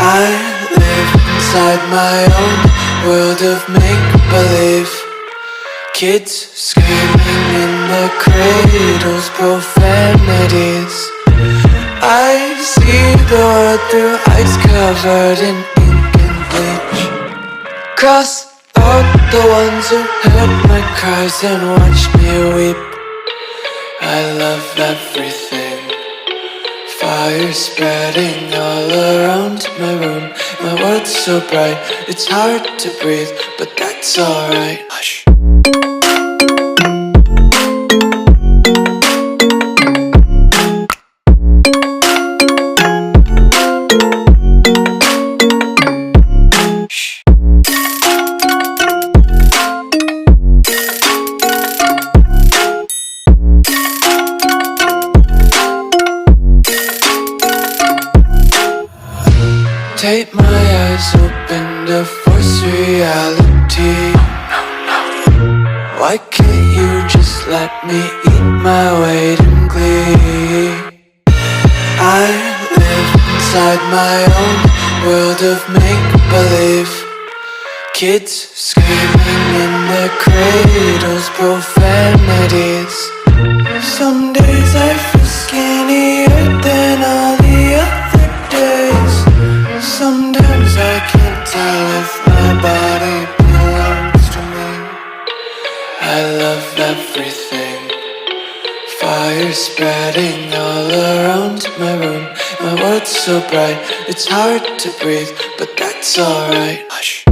I live inside my own world of make-believe. Kids screaming in their cradles, profanities. I see the world through eyes covered in ink and bleach. Cross out the ones who heard my cries and watched me weep. I love everything. Fire spreading all around my room. My world's so bright, it's hard to breathe, but that's alright. Hush. Tape my eyes open to force reality. Why can't you just let me eat my weight in glee? I live inside my own world of make-believe. Kids screaming in their cradles, profanities. Some days I feel skinnier than all the other days. Sometimes I can't tell if my body belongs to me. I love everything. Fire spreading all around my room. My world's so bright, it's hard to breathe, but that's alright. Hush.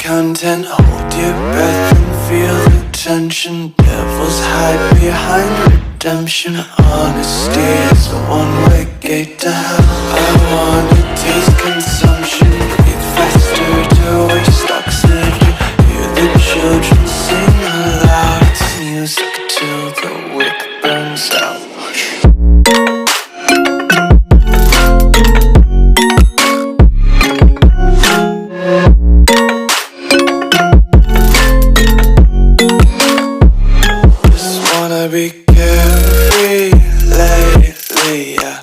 Content, hold your breath and feel the tension. Devils hide behind redemption. Honesty is a one-way gate to hell. I wanna taste consumption. Breathe faster to waste oxygen. Hear the children sing aloud. It's music till the wick burns out. Be carefree lately, yeah.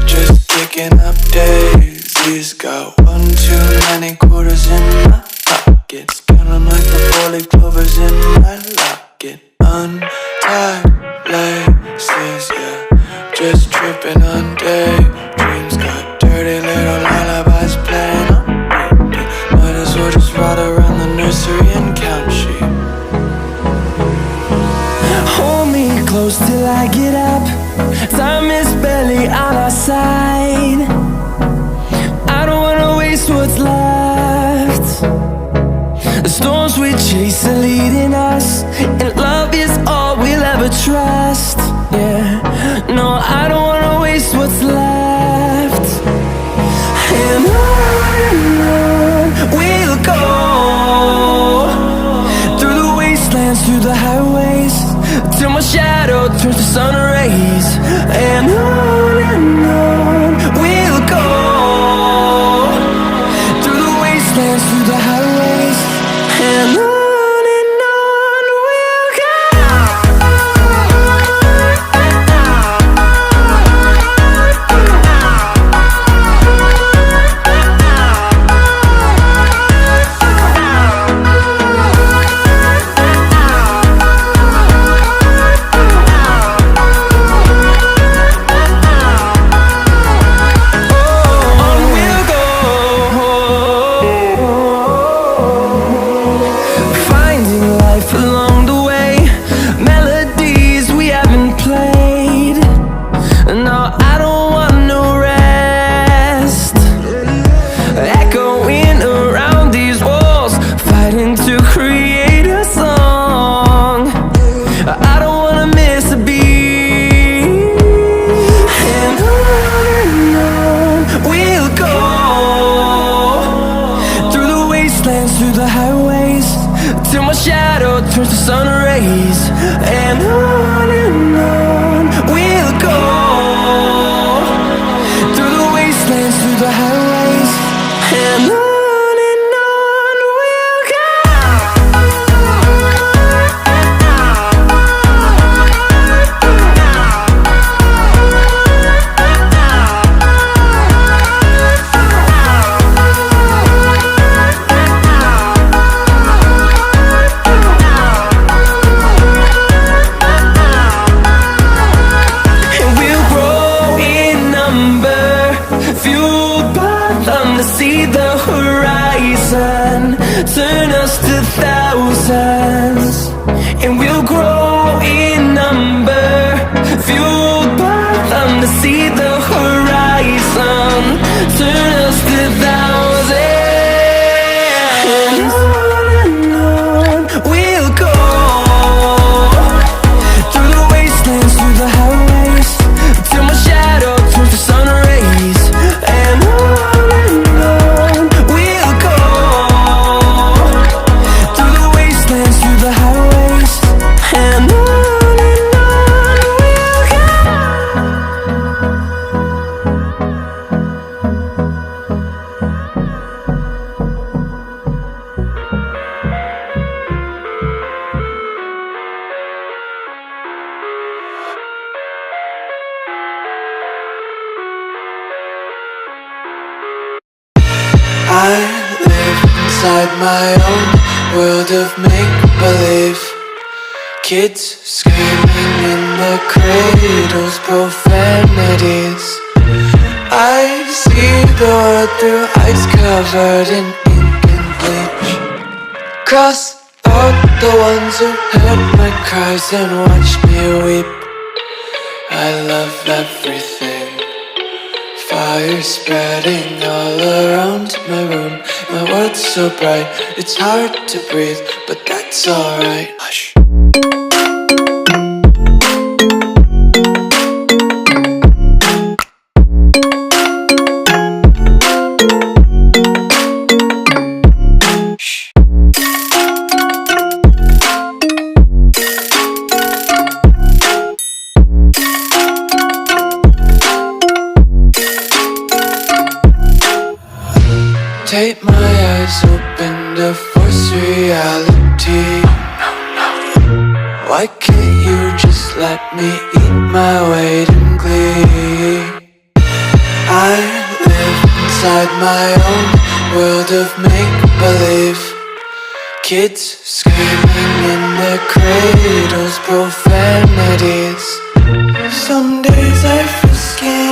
Just picking up daisies. Got one too many quarters in my pockets. Count 'em like the four-leaf clovers in my locket. Untied laces, yeah. Just tripping on daydreams. Got dirty little lullabies playing on repeat. Might as well just ride around the nursery and count sheep. Close till I get up. Time is barely on our side. I don't see the horizon, turn us to thousands, and we'll grow in number, fueled by them to see the horizon, turn us to thousands. And on we'll go, through the wastelands, through the highways, till my shadow turns to sun rays. And on we'll go, through the wastelands, through the highways. And on we'll go. I live inside my own world of make-believe. Kids screaming in their cradles, profanities. I see the world through eyes covered in ink and bleach. Cross out the ones who heard my cries and watched me weep. I love everything. Fire spreading all around my room. My world's so bright, it's hard to breathe, but that's alright. Hush. Take my eyes open to force reality. Why can't you just let me eat my weight in glee? I live inside my own world of make-believe. Kids screaming in their cradles, profanities. Some days I feel scared.